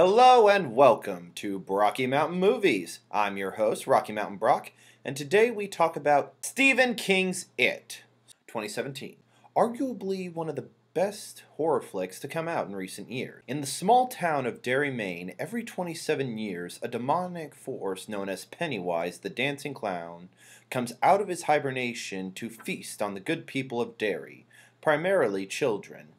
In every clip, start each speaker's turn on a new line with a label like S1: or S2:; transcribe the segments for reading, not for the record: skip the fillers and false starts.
S1: Hello and welcome to Brocky Mountain Movies. I'm your host, Rocky Mountain Brock, and today we talk about Stephen King's It, 2017. Arguably one of the best horror flicks to come out in recent years. In the small town of Derry, Maine, every 27 years, a demonic force known as Pennywise the Dancing Clown comes out of his hibernation to feast on the good people of Derry, primarily children.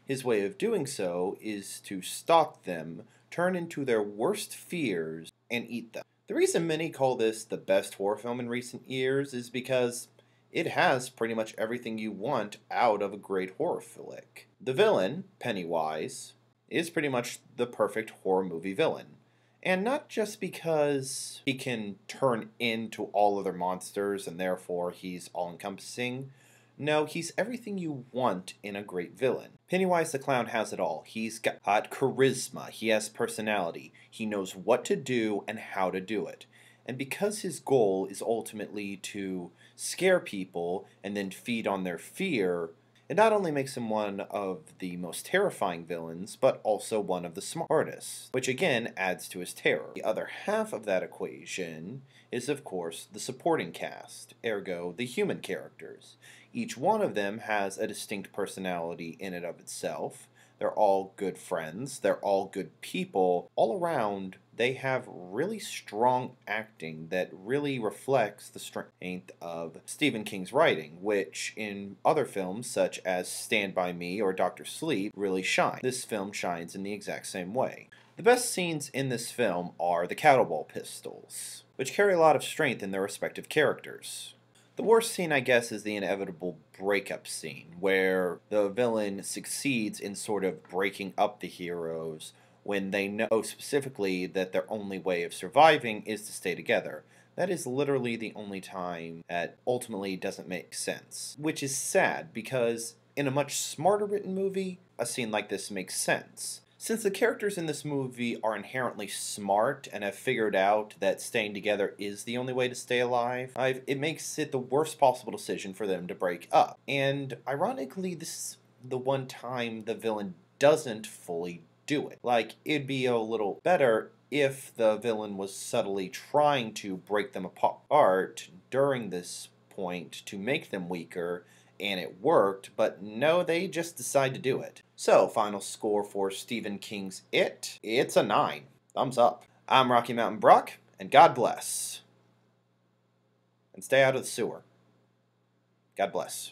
S1: His way of doing so is to stalk them, turn into their worst fears, and eat them. The reason many call this the best horror film in recent years is because it has pretty much everything you want out of a great horror flick. The villain, Pennywise, is pretty much the perfect horror movie villain. And not just because he can turn into all other monsters and therefore he's all-encompassing. No, he's everything you want in a great villain. Pennywise the Clown has it all. He's got charisma, he has personality, he knows what to do and how to do it. And because his goal is ultimately to scare people and then feed on their fear, it not only makes him one of the most terrifying villains, but also one of the smartest, which again adds to his terror. The other half of that equation is, of course, the supporting cast, ergo, the human characters. Each one of them has a distinct personality in and of itself. They're all good friends, they're all good people. All around, they have really strong acting that really reflects the strength of Stephen King's writing, which in other films such as Stand By Me or Dr. Sleep really shine. This film shines in the exact same way. The best scenes in this film are the cowbell pistols, which carry a lot of strength in their respective characters. The worst scene, I guess, is the inevitable breakup scene, where the villain succeeds in sort of breaking up the heroes when they know specifically that their only way of surviving is to stay together. That is literally the only time that ultimately doesn't make sense. Which is sad, because in a much smarter written movie, a scene like this makes sense. Since the characters in this movie are inherently smart and have figured out that staying together is the only way to stay alive, it makes it the worst possible decision for them to break up. And ironically, this is the one time the villain doesn't fully do it. Like, it'd be a little better if the villain was subtly trying to break them apart during this point to make them weaker, and it worked, but no, they just decide to do it. So, final score for Stephen King's It, it's a 9. Thumbs up. I'm Rocky Mountain Brock, and God bless. And stay out of the sewer. God bless.